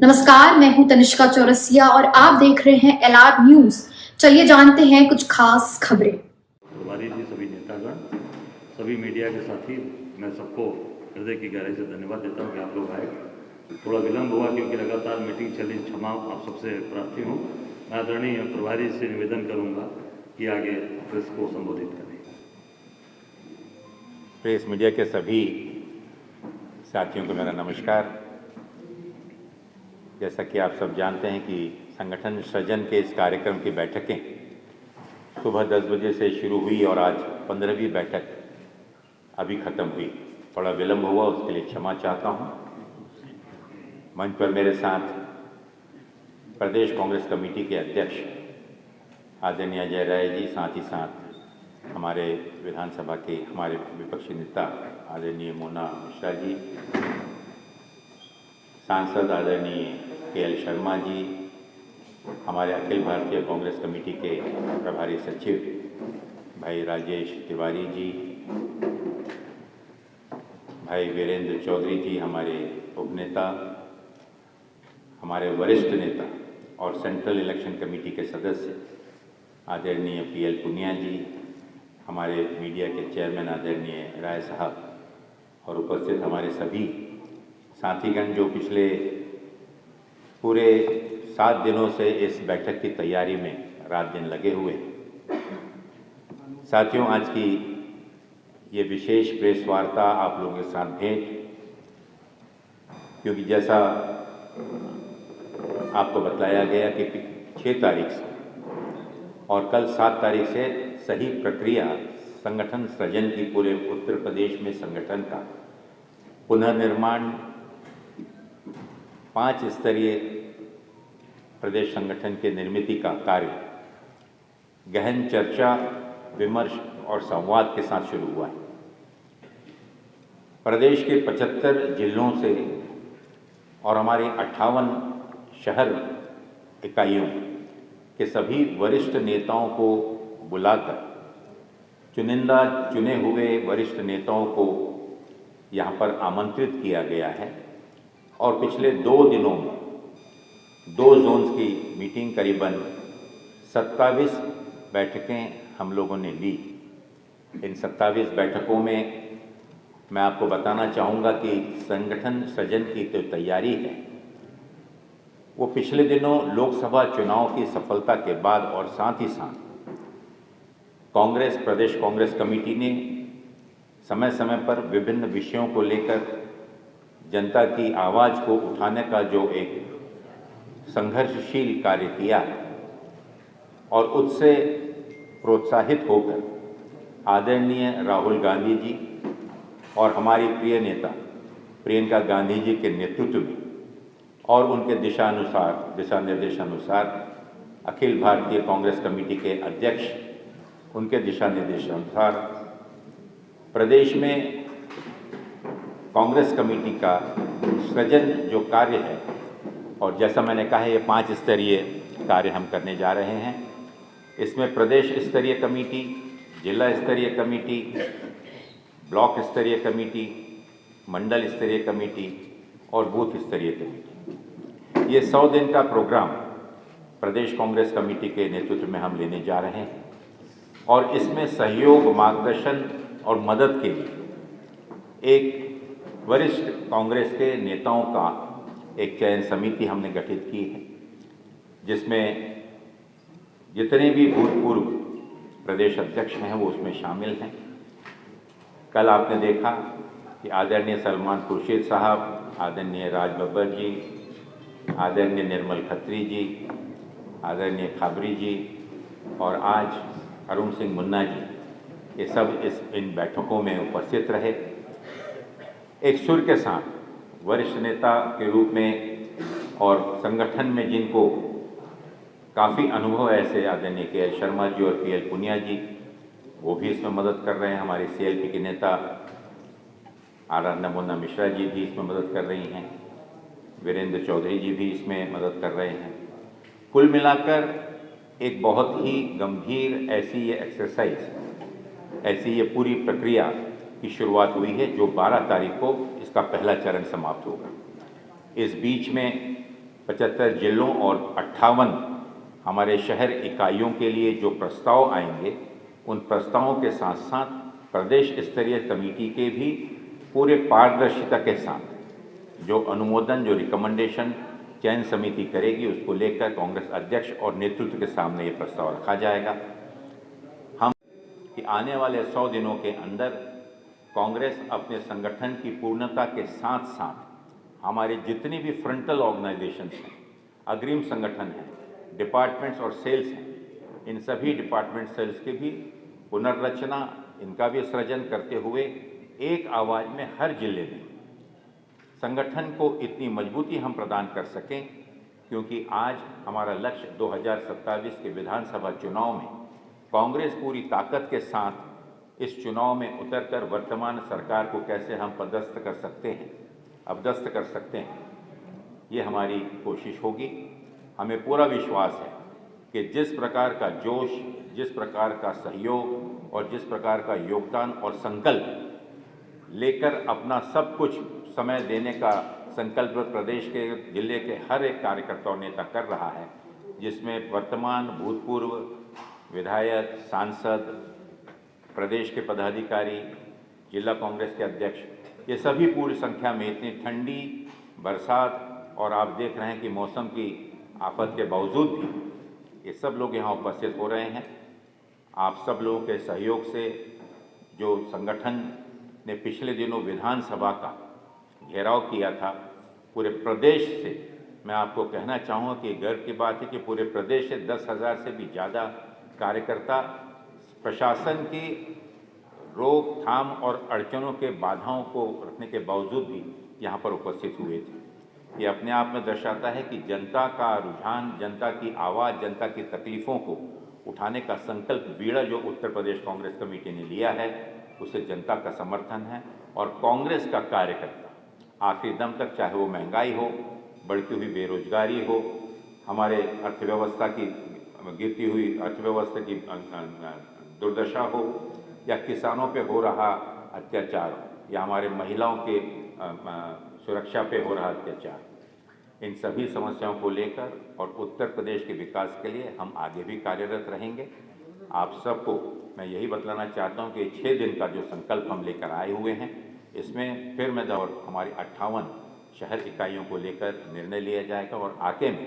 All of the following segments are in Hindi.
नमस्कार, मैं हूं तनिष्का चौरसिया और आप देख रहे हैं एलआर न्यूज। चलिए जानते हैं कुछ खास खबरें। प्रभारी जी, सभी नेतागण, सभी मीडिया के साथी, मैं सबको हृदय की गहराई से धन्यवाद देता हूं कि आप लोग आए। थोड़ा विलंब हुआ क्योंकि लगातार मीटिंग चली, क्षमा आप सबसे प्रार्थी हूँ। मैं आदरणीय प्रभारी से निवेदन करूँगा कि आगे प्रेस को संबोधित करें। प्रेस मीडिया के सभी साथियों को मेरा नमस्कार। जैसा कि आप सब जानते हैं कि संगठन सृजन के इस कार्यक्रम की बैठकें सुबह 10 बजे से शुरू हुई और आज 15वीं बैठक अभी ख़त्म हुई। थोड़ा विलंब हुआ, उसके लिए क्षमा चाहता हूं। मंच पर मेरे साथ प्रदेश कांग्रेस कमेटी के अध्यक्ष आदरणीय अजय राय जी, साथ ही साथ हमारे विधानसभा के हमारे विपक्षी नेता आदरणीय मोना मिश्रा जी, सांसद आदरणीय के.एल. शर्मा जी, हमारे अखिल भारतीय कांग्रेस कमेटी के प्रभारी सचिव भाई राजेश तिवारी जी, भाई वीरेंद्र चौधरी जी, हमारे उपनेता, हमारे वरिष्ठ नेता और सेंट्रल इलेक्शन कमेटी के सदस्य आदरणीय पी.एल. पुनिया जी, हमारे मीडिया के चेयरमैन आदरणीय राय साहब और उपस्थित हमारे सभी साथीगण जो पिछले पूरे 7 दिनों से इस बैठक की तैयारी में रात दिन लगे हुए। साथियों, आज की ये विशेष प्रेस वार्ता आप लोगों के साथ भेंट, क्योंकि जैसा आपको बताया गया कि 6 तारीख से और कल 7 तारीख से सही प्रक्रिया संगठन सृजन की पूरे उत्तर प्रदेश में संगठन का पुनर्निर्माण 5 स्तरीय प्रदेश संगठन के निर्मित का कार्य गहन चर्चा, विमर्श और संवाद के साथ शुरू हुआ है। प्रदेश के 75 जिलों से और हमारे 58 शहर इकाइयों के सभी वरिष्ठ नेताओं को बुलाकर चुनिंदा चुने हुए वरिष्ठ नेताओं को यहाँ पर आमंत्रित किया गया है और पिछले 2 दिनों में 2 जोन्स की मीटिंग, करीबन 27 बैठकें हम लोगों ने ली। इन 27 बैठकों में मैं आपको बताना चाहूँगा कि संगठन सृजन की जो तैयारी है वो पिछले दिनों लोकसभा चुनाव की सफलता के बाद और साथ ही साथ कांग्रेस प्रदेश कांग्रेस कमेटी ने समय समय पर विभिन्न विषयों को लेकर जनता की आवाज़ को उठाने का जो एक संघर्षशील कार्य किया और उससे प्रोत्साहित होकर आदरणीय राहुल गांधी जी और हमारी प्रिय नेता प्रियंका गांधी जी के नेतृत्व में और उनके दिशा निर्देशानुसार अखिल भारतीय कांग्रेस कमेटी के अध्यक्ष उनके दिशा निर्देशानुसार प्रदेश में कांग्रेस कमेटी का सृजन जो कार्य है, और जैसा मैंने कहा ये 5 स्तरीय कार्य हम करने जा रहे हैं। इसमें प्रदेश स्तरीय कमेटी, जिला स्तरीय कमेटी, ब्लॉक स्तरीय कमेटी, मंडल स्तरीय कमेटी और बूथ स्तरीय कमेटी, ये 100 दिन का प्रोग्राम प्रदेश कांग्रेस कमेटी के नेतृत्व में हम लेने जा रहे हैं और इसमें सहयोग, मार्गदर्शन और मदद के लिए एक वरिष्ठ कांग्रेस के नेताओं का एक चयन समिति हमने गठित की है, जिसमें जितने भी भूतपूर्व प्रदेश अध्यक्ष हैं वो उसमें शामिल हैं। कल आपने देखा कि आदरणीय सलमान खुर्शीद साहब, आदरणीय राज बब्बर जी, आदरणीय निर्मल खत्री जी, आदरणीय खाबरी जी और आज अरुण सिंह मुन्ना जी, ये सब इन बैठकों में उपस्थित रहे। एक सुर के साथ वरिष्ठ नेता के रूप में और संगठन में जिनको काफ़ी अनुभव है, ऐसे आदरणीय के.एल. शर्मा जी और पी.एल. पुनिया जी, वो भी इसमें मदद कर रहे हैं। हमारे CLP के नेता आराधना मोना मिश्रा जी भी इसमें मदद कर रही हैं। वीरेंद्र चौधरी जी भी इसमें मदद कर रहे हैं। कुल मिलाकर एक बहुत ही गंभीर ऐसी ये एक्सरसाइज, ऐसी ये पूरी प्रक्रिया की शुरुआत हुई है जो 12 तारीख को इसका पहला चरण समाप्त होगा। इस बीच में 75 जिलों और 58 हमारे शहर इकाइयों के लिए जो प्रस्ताव आएंगे, उन प्रस्तावों के साथ साथ प्रदेश स्तरीय कमेटी के भी पूरे पारदर्शिता के साथ जो अनुमोदन, जो रिकमेंडेशन चयन समिति करेगी, उसको लेकर कांग्रेस अध्यक्ष और नेतृत्व के सामने ये प्रस्ताव रखा जाएगा। हम कि आने वाले 100 दिनों के अंदर कांग्रेस अपने संगठन की पूर्णता के साथ साथ हमारे जितनी भी फ्रंटल ऑर्गेनाइजेशंस हैं, अग्रिम संगठन हैं, डिपार्टमेंट्स और सेल्स हैं, इन सभी डिपार्टमेंट सेल्स की भी पुनर्रचना, इनका भी सृजन करते हुए एक आवाज़ में हर जिले में संगठन को इतनी मजबूती हम प्रदान कर सकें, क्योंकि आज हमारा लक्ष्य 2027 के विधानसभा चुनाव में कांग्रेस पूरी ताकत के साथ इस चुनाव में उतरकर वर्तमान सरकार को कैसे हम पदस्थ कर सकते हैं, अपदस्थ कर सकते हैं, ये हमारी कोशिश होगी। हमें पूरा विश्वास है कि जिस प्रकार का जोश, जिस प्रकार का सहयोग और जिस प्रकार का योगदान और संकल्प लेकर अपना सब कुछ समय देने का संकल्प प्रदेश के जिले के हर एक कार्यकर्ता और नेता कर रहा है, जिसमें वर्तमान, भूतपूर्व विधायक, सांसद, प्रदेश के पदाधिकारी, जिला कांग्रेस के अध्यक्ष, ये सभी पूरी संख्या में इतनी ठंडी बरसात और आप देख रहे हैं कि मौसम की आफत के बावजूद भी ये सब लोग यहाँ उपस्थित हो रहे हैं। आप सब लोगों के सहयोग से जो संगठन ने पिछले दिनों विधानसभा का घेराव किया था, पूरे प्रदेश से मैं आपको कहना चाहूँगा कि गर्व की बात है कि पूरे प्रदेश से 10,000 से भी ज़्यादा कार्यकर्ता प्रशासन की रोकथाम और अड़चनों के बाधाओं को रखने के बावजूद भी यहाँ पर उपस्थित हुए थे। ये अपने आप में दर्शाता है कि जनता का रुझान, जनता की आवाज़, जनता की तकलीफ़ों को उठाने का संकल्प, बीड़ा जो उत्तर प्रदेश कांग्रेस कमेटी ने लिया है, उसे जनता का समर्थन है। और कांग्रेस का कार्यकर्ता आखिरी दम तक, चाहे वो महंगाई हो, बढ़ती हुई बेरोजगारी हो, हमारे अर्थव्यवस्था की गिरती हुई अर्थव्यवस्था की दुर्दशा हो, या किसानों पे हो रहा अत्याचार हो, या हमारे महिलाओं के सुरक्षा पे हो रहा अत्याचार, इन सभी समस्याओं को लेकर और उत्तर प्रदेश के विकास के लिए हम आगे भी कार्यरत रहेंगे। आप सबको मैं यही बतलाना चाहता हूं कि 6 दिन का जो संकल्प हम लेकर आए हुए हैं, इसमें फिर मैं और हमारी 58 शहर इकाइयों को लेकर निर्णय लिया जाएगा और आगे में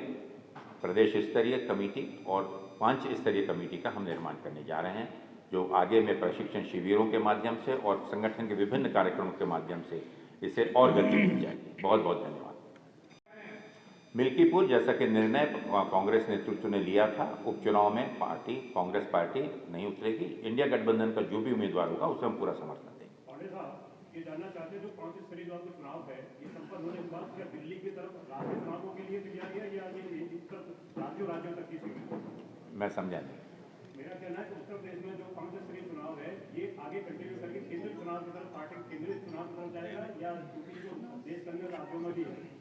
प्रदेश स्तरीय कमेटी और पंच स्तरीय कमेटी का हम निर्माण करने जा रहे हैं, जो आगे में प्रशिक्षण शिविरों के माध्यम से और संगठन के विभिन्न कार्यक्रमों के माध्यम से इसे और गति मिल जाएगी। बहुत बहुत धन्यवाद। मिल्कीपुर, जैसा कि निर्णय कांग्रेस नेतृत्व ने लिया था, उपचुनाव में कांग्रेस पार्टी नहीं उतरेगी। इंडिया गठबंधन का जो भी उम्मीदवार होगा उसे हम पूरा समर्थन देंगे। ये जानना चाहते हैं जो 5 स्तरीय जो चुनाव है, ये संपन्न होने के बाद क्या दिल्ली की तरफ राज्य चुनावों के लिए तैयारी है या ये राज्यों तक की सीमित? मैं समझा नहीं। मेरा कहना है कि उत्तर प्रदेश में जो 5 स्तरीय चुनाव है, ये आगे कंटिन्यू करके केंद्रीय चुनाव की तरफ, पार्टी केंद्रीय चुनाव की तरफ जाएगा, या क्योंकि जो देश के अंदर राज्यों में भी है,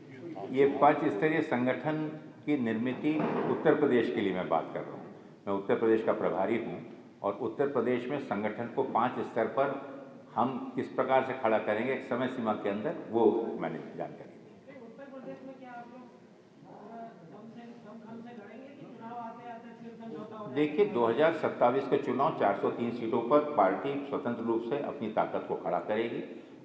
ये 5 स्तरीय संगठन की निर्मित उत्तर प्रदेश के लिए मैं बात कर रहा हूँ। मैं उत्तर प्रदेश का प्रभारी हूँ और उत्तर प्रदेश में संगठन को 5 स्तर पर हम किस प्रकार से खड़ा करेंगे एक समय सीमा के अंदर, वो मैंने जानकारी दी। उत्तर प्रदेश में क्या आप लोग दम से लड़ेंगे कि चुनाव आते आते फिर समझौता हो जाएगा? देखिए, 2027 के चुनाव 403 सीटों पर पार्टी स्वतंत्र रूप से अपनी ताकत को खड़ा करेगी।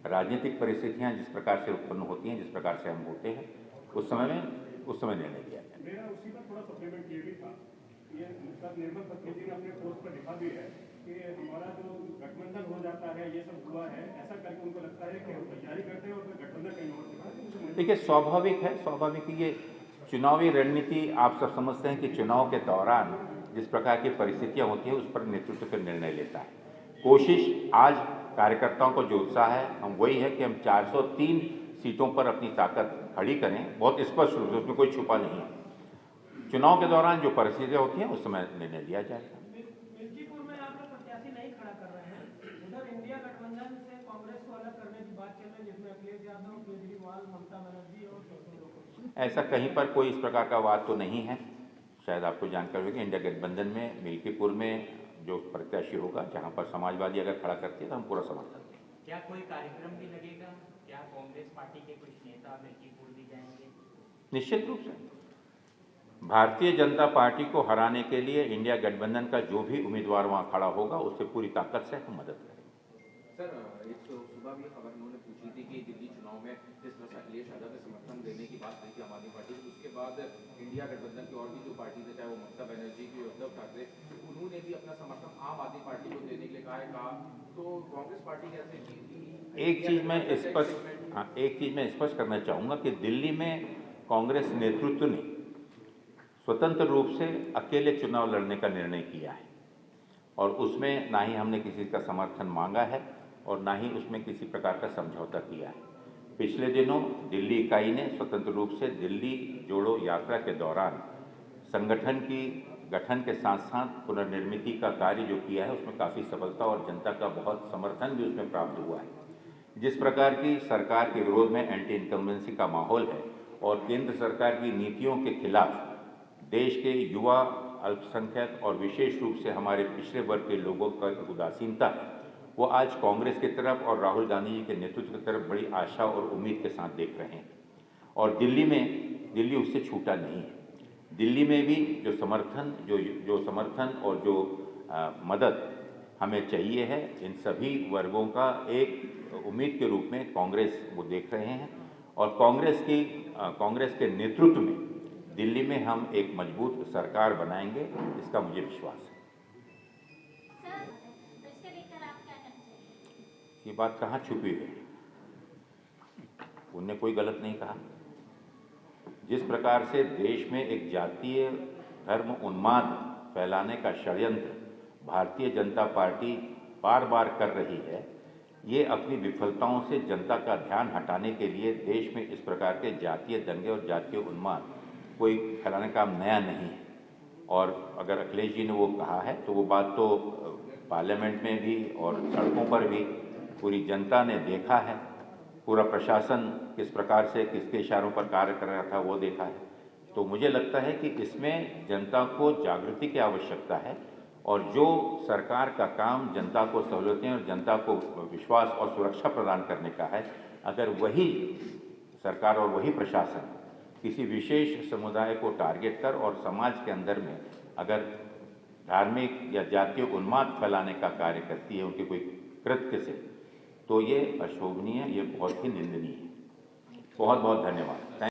राजनीतिक परिस्थितियां जिस प्रकार से उत्पन्न होती हैं, जिस प्रकार से हम होते हैं, उस समय निर्णय लिया जाए। मेरा उसी पर थोड़ा सप्लीमेंट ये भी था, ये निर्मल पत्नी ने अपने पोस्ट पर लिखा भी है कि हमारा जो गठबंधन हो जाता है, ये सब हुआ है, ऐसा करके उनको लगता है कि हम तैयारी करते हैं और फिर गठबंधन कहीं और दिखाते हैं। देखिए, स्वाभाविक ये चुनावी रणनीति, आप सब समझते हैं कि चुनाव के दौरान जिस प्रकार की परिस्थितियां होती हैं, उस पर नेतृत्व का निर्णय लेता है। कोशिश आज कार्यकर्ताओं को जो उत्साह है, हम वही है कि हम 403 सीटों पर अपनी ताकत खड़ी करें, बहुत स्पष्ट रूप से, उसमें कोई छुपा नहीं है। चुनाव के दौरान जो परिस्थितियां होती हैं, उस समय निर्णय लिया जाएगा। मिल्कीपुर में आप लोग प्रत्याशी नहीं खड़ा कर रहे हैं, उधर इंडिया गठबंधन से कांग्रेस को अलग करने की बात चल रही है, जिसमें अखिलेश यादव, केजरीवाल, ममता बनर्जी और ऐसा कहीं पर कोई इस प्रकार का बात तो नहीं है। शायद आपको जानकारी होगी, इंडिया गठबंधन में मिल्कीपुर में जो प्रत्याशी होगा, जहां पर समाजवादी अगर खड़ा करती है तो हम पूरा समर्थन देंगे। क्या कोई कार्यक्रम भी लगेगा? क्या कांग्रेस पार्टी के कुछ नेता मिल्कीपुर भी जाएंगे? निश्चित रूप से भारतीय जनता पार्टी को हराने के लिए इंडिया गठबंधन का जो भी उम्मीदवार वहां खड़ा होगा उससे पूरी ताकत से हम मदद करेंगे। सर, एक सुबह भी खबर उन्होंने पूछी थी कि दिल्ली चुनाव में जिस तरह से अखिलेश यादव ने समर्थन देने की बात कही थी आम आदमी पार्टी, उसके बाद इंडिया गठबंधन की और भी जो पार्टी थे, चाहे वो ममता बनर्जी की, उद्धव ठाकरे, उन्होंने भी अपना समर्थन आम आदमी पार्टी को देने के लिए कहा तो कांग्रेस पार्टी कैसे की? एक चीज मैं स्पष्ट करना चाहूँगा कि दिल्ली में कांग्रेस नेतृत्व ने स्वतंत्र रूप से अकेले चुनाव लड़ने का निर्णय किया है और उसमें ना ही हमने किसी का समर्थन मांगा है और ना ही उसमें किसी प्रकार का समझौता किया है। पिछले दिनों दिल्ली इकाई ने स्वतंत्र रूप से दिल्ली जोड़ो यात्रा के दौरान संगठन की गठन के साथ साथ पुनर्निर्मिति का कार्य जो किया है उसमें काफ़ी सफलता और जनता का बहुत समर्थन भी उसमें प्राप्त हुआ है। जिस प्रकार की सरकार के विरोध में एंटी इनकम्बेंसी का माहौल है और केंद्र सरकार की नीतियों के खिलाफ देश के युवा, अल्पसंख्यक और विशेष रूप से हमारे पिछड़े वर्ग के लोगों का उदासीनता है, वो आज कांग्रेस की तरफ और राहुल गांधी जी के नेतृत्व की तरफ बड़ी आशा और उम्मीद के साथ देख रहे हैं। और दिल्ली उससे छूटा नहीं है। दिल्ली में भी जो समर्थन और जो मदद हमें चाहिए है, इन सभी वर्गों का एक उम्मीद के रूप में कांग्रेस वो देख रहे हैं और कांग्रेस के नेतृत्व में दिल्ली में हम एक मजबूत सरकार बनाएंगे, इसका मुझे विश्वास है। ये बात कहाँ छुपी है? उनने कोई गलत नहीं कहा। जिस प्रकार से देश में एक जातीय धर्म उन्माद फैलाने का षड्यंत्र भारतीय जनता पार्टी बार बार कर रही है, ये अपनी विफलताओं से जनता का ध्यान हटाने के लिए देश में इस प्रकार के जातीय दंगे और जातीय उन्माद कोई फैलाने का काम नया नहीं है। और अगर अखिलेश जी ने वो कहा है तो वो बात तो पार्लियामेंट में भी और सड़कों पर भी पूरी जनता ने देखा है। पूरा प्रशासन किस प्रकार से किसके इशारों पर कार्य कर रहा था वो देखा है। तो मुझे लगता है कि इसमें जनता को जागृति की आवश्यकता है और जो सरकार का काम जनता को सहूलतें और जनता को विश्वास और सुरक्षा प्रदान करने का है, अगर वही सरकार और वही प्रशासन किसी विशेष समुदाय को टारगेट कर और समाज के अंदर में अगर धार्मिक या जातीय उन्माद फैलाने का कार्य करती है उनके कोई कृत्य से, तो ये अशोभनीय, ये बहुत ही निंदनीय है। बहुत बहुत धन्यवाद।